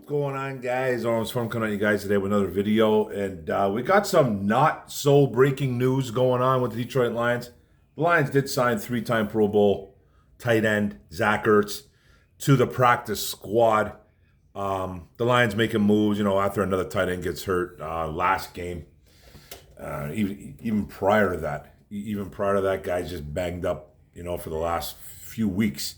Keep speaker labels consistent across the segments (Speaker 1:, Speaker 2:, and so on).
Speaker 1: What's going on, guys? It's fun coming at you guys today with another video, and we got some not so breaking news going on with the Detroit Lions. The Lions did sign three-time Pro Bowl tight end Zach Ertz to the practice squad. The Lions making moves, after another tight end gets hurt last game. Even prior to that, guy's just banged up, for the last few weeks.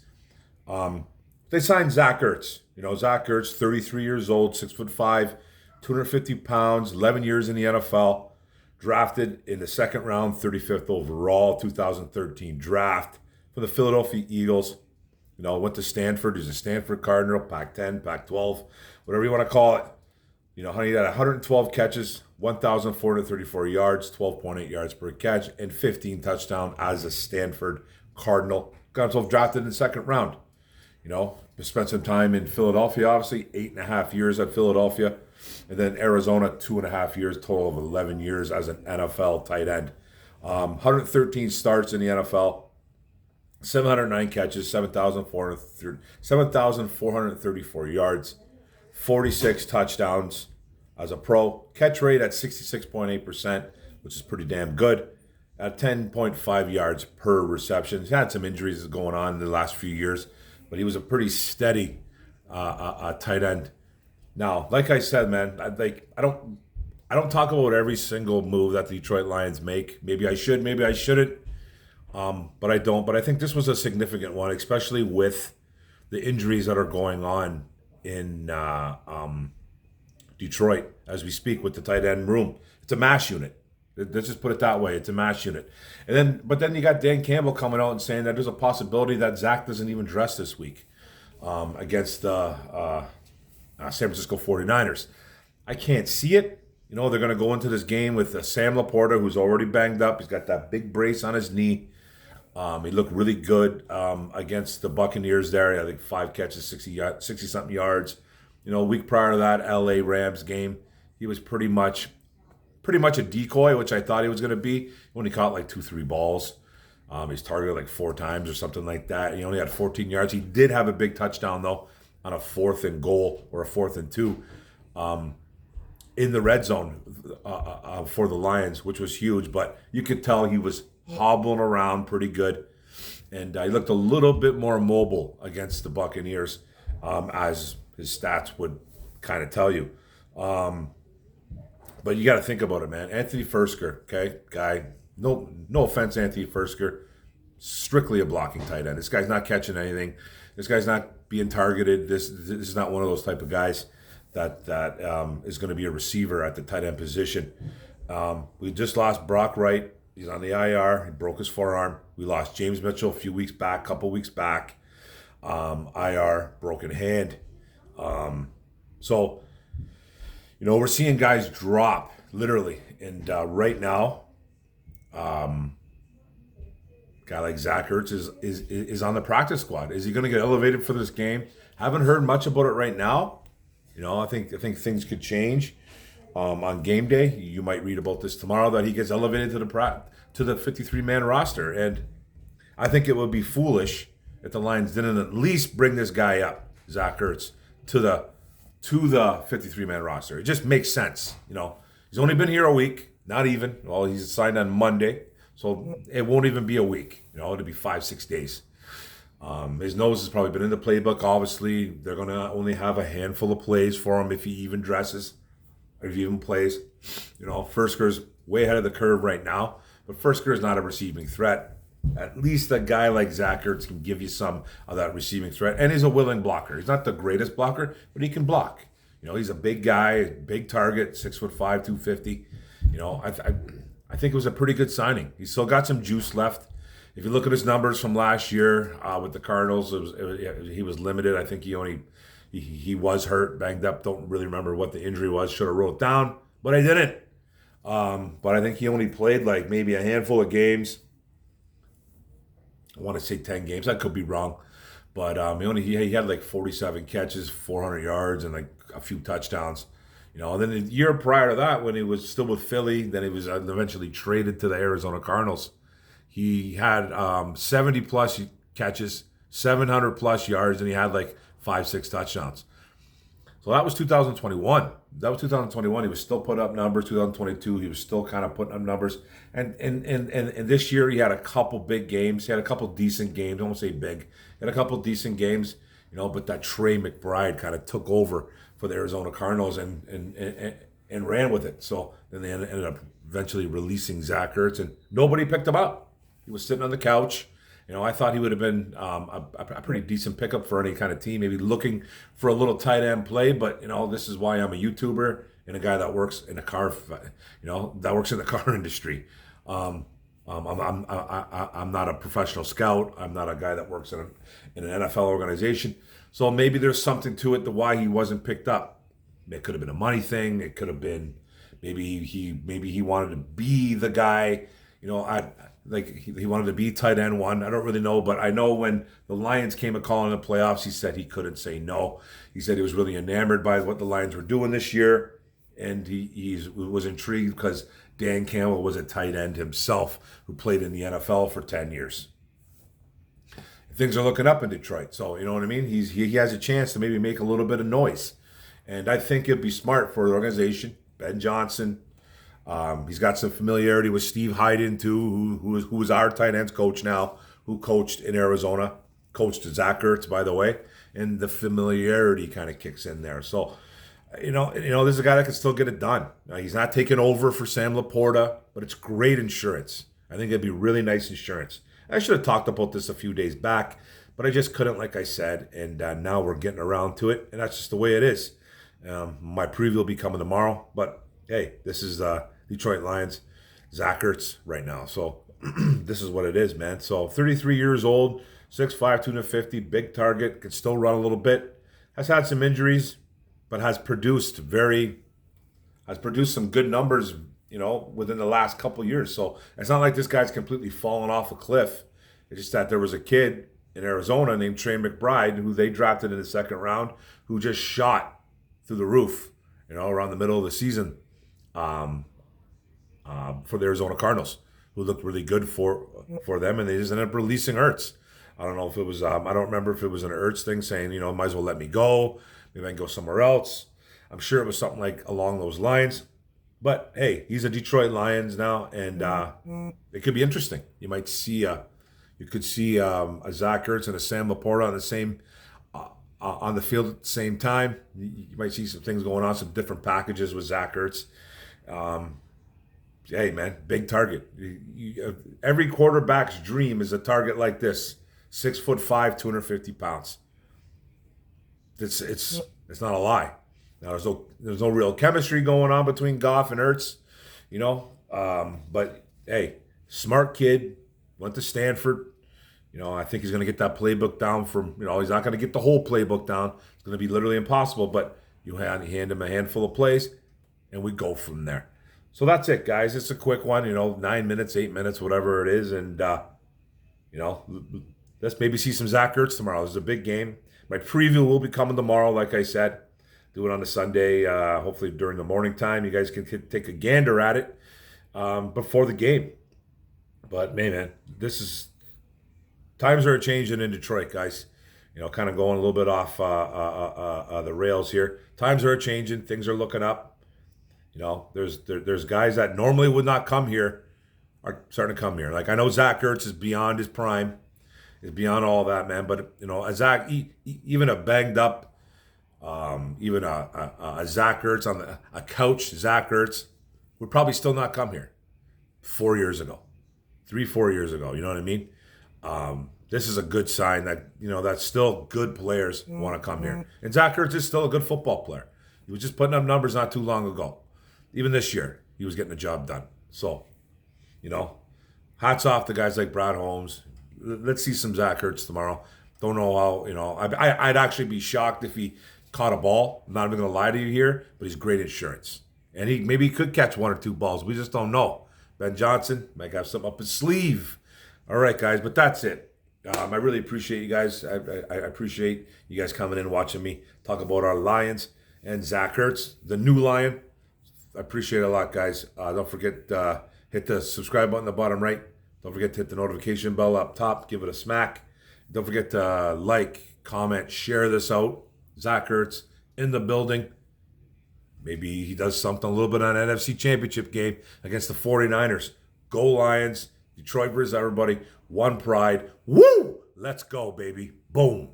Speaker 1: They signed Zach Ertz. Zach Ertz, 33 years old, 6'5", 250 pounds, 11 years in the NFL. Drafted in the second round, 35th overall, 2013 draft for the Philadelphia Eagles. Went to Stanford. He's a Stanford Cardinal, Pac-10, Pac-12, whatever you want to call it. He had 112 catches, 1,434 yards, 12.8 yards per catch, and 15 touchdowns as a Stanford Cardinal. Got himself drafted in the second round. Spent some time in Philadelphia, obviously, 8.5 years at Philadelphia, and then Arizona, 2.5 years, total of 11 years as an NFL tight end. 113 starts in the NFL, 709 catches, 7,434 yards, 46 touchdowns as a pro. Catch rate at 66.8%, which is pretty damn good, at 10.5 yards per reception. He's had some injuries going on in the last few years, but he was a pretty steady tight end. Now, like I said, man, I don't talk about every single move that the Detroit Lions make. Maybe I should, maybe I shouldn't, but I don't. But I think this was a significant one, especially with the injuries that are going on in Detroit as we speak with the tight end room. It's a mash unit. Let's just put it that way. It's a mash unit. But then you got Dan Campbell coming out and saying that there's a possibility that Zach doesn't even dress this week against the San Francisco 49ers. I can't see it. They're going to go into this game with Sam Laporta, who's already banged up. He's got that big brace on his knee. He looked really good against the Buccaneers there. I think 5 catches, 60-something yards. A week prior to that LA Rams game, he was pretty much a decoy, which I thought he was going to be. He only caught like 2-3 balls. He's targeted like 4 times or something like that. He only had 14 yards. He did have a big touchdown, though, on a 4th and goal or a 4th and 2 in the red zone for the Lions, which was huge. But you could tell he was hobbling around pretty good. And he looked a little bit more mobile against the Buccaneers, as his stats would kind of tell you. But you got to think about it, man. Anthony Firkser, okay, guy. No offense, Anthony Firkser. Strictly a blocking tight end. This guy's not catching anything. This guy's not being targeted. This is not one of those type of guys that is going to be a receiver at the tight end position. We just lost Brock Wright. He's on the IR. He broke his forearm. We lost James Mitchell a couple weeks back. IR, broken hand. So. We're seeing guys drop, literally. And right now, a guy like Zach Ertz is on the practice squad. Is he going to get elevated for this game? Haven't heard much about it right now. I think things could change on game day. You might read about this tomorrow, that he gets elevated to the 53-man roster. And I think it would be foolish if the Lions didn't at least bring this guy up, Zach Ertz, to the 53-man roster. It just makes sense. He's only been here a week, not even. Well, he's signed on Monday, so it won't even be a week. It'll be 5-6 days. His nose has probably been in the playbook. Obviously, they're going to only have a handful of plays for him if he even dresses, or if he even plays. Firkser's way ahead of the curve right now, but Firkser is not a receiving threat. At least a guy like Zach Ertz can give you some of that receiving threat. And he's a willing blocker. He's not the greatest blocker, but he can block. He's a big guy, big target, 6'5", 250. I think it was a pretty good signing. He's still got some juice left. If you look at his numbers from last year with the Cardinals, he was limited. I think he was hurt, banged up. Don't really remember what the injury was. Should have wrote it down, but I didn't. But I think he only played like maybe a handful of games. I want to say 10 games. I could be wrong. But he had like 47 catches, 400 yards, and like a few touchdowns. And then the year prior to that, when he was still with Philly, then he was eventually traded to the Arizona Cardinals. He had 70-plus catches, 700-plus yards, and he had like 5-6 touchdowns. So that was 2021. That was 2021. He was still putting up numbers. 2022, he was still kind of putting up numbers. And this year, he had a couple big games. He had a couple decent games. I won't say big. He had a couple decent games, but that Trey McBride kind of took over for the Arizona Cardinals and ran with it. So then they ended up eventually releasing Zach Ertz, and nobody picked him up. He was sitting on the couch. I thought he would have been a pretty decent pickup for any kind of team, maybe looking for a little tight end play. But this is why I'm a YouTuber and a guy that works in a car, that works in the car industry. I'm not a professional scout. I'm not a guy that works in an NFL organization. So maybe there's something to it to why he wasn't picked up. It could have been a money thing. It could have been maybe he wanted to be the guy. He wanted to be tight end one. I don't really know, but I know when the Lions came a call in the playoffs, he said he couldn't say no. He said he was really enamored by what the Lions were doing this year, and he was intrigued because Dan Campbell was a tight end himself who played in the NFL for 10 years. Things are looking up in Detroit, so you know what I mean? He has a chance to maybe make a little bit of noise, and I think it'd be smart for the organization. Ben Johnson. He's got some familiarity with Steve Hyden too, who is our tight ends coach now, who coached in Arizona, coached Zach Ertz, by the way, and the familiarity kind of kicks in there. So, this is a guy that can still get it done. Now, he's not taking over for Sam Laporta, but it's great insurance. I think it'd be really nice insurance. I should have talked about this a few days back, but I just couldn't, like I said, and now we're getting around to it, and that's just the way it is. My preview will be coming tomorrow, but hey, this is Detroit Lions, Zach Ertz right now. So this is what it is, man. So 33 years old, 6'5", 250, big target, can still run a little bit. Has had some injuries, but has produced some good numbers, within the last couple years. So it's not like this guy's completely fallen off a cliff. It's just that there was a kid in Arizona named Trey McBride who they drafted in the second round who just shot through the roof, around the middle of the season. For the Arizona Cardinals, who looked really good for them, and they just ended up releasing Ertz. I don't know if it was, I don't remember if it was an Ertz thing saying, might as well let me go. Maybe I can go somewhere else. I'm sure it was something like along those lines. But hey, he's a Detroit Lions now, and it could be interesting. You might see, a Zach Ertz and a Sam Laporta on the field at the same time. You might see some things going on, some different packages with Zach Ertz. Hey, man, big target. Every quarterback's dream is a target like this, 6'5", 250 pounds. It's not a lie. Now there's no real chemistry going on between Goff and Ertz, but hey, smart kid, went to Stanford. I think he's going to get that playbook down from. He's not going to get the whole playbook down. It's going to be literally impossible. But you hand him a handful of plays, and we go from there. So that's it, guys. It's a quick one, 9 minutes, 8 minutes, whatever it is. And, let's maybe see some Zach Ertz tomorrow. This is a big game. My preview will be coming tomorrow, like I said. Do it on a Sunday, hopefully during the morning time. You guys can take a gander at it before the game. But, man, times are changing in Detroit, guys. Kind of going a little bit off the rails here. Times are changing. Things are looking up. There's guys that normally would not come here are starting to come here. Like I know Zach Ertz is beyond his prime, is beyond all that, man. But a Zach, even a banged up, even a Zach Ertz on a couch, Zach Ertz would probably still not come here 4 years ago, 3-4 years ago. You know what I mean? This is a good sign that that still good players want to come here. And Zach Ertz is still a good football player. He was just putting up numbers not too long ago. Even this year, he was getting the job done. So, hats off to guys like Brad Holmes. Let's see some Zach Ertz tomorrow. Don't know how, I'd actually be shocked if he caught a ball. I'm not even going to lie to you here, but he's great insurance. And maybe he could catch 1 or 2 balls. We just don't know. Ben Johnson might have something up his sleeve. All right, guys, but that's it. I really appreciate you guys. I appreciate you guys coming in and watching me talk about our Lions and Zach Ertz, the new Lion. I appreciate it a lot, guys. Don't forget, hit the subscribe button at the bottom right. Don't forget to hit the notification bell up top. Give it a smack. Don't forget to like, comment, share this out. Zach Ertz, in the building. Maybe he does something a little bit on NFC Championship game against the 49ers. Go Lions. Detroit versus everybody. One pride. Woo! Let's go, baby. Boom.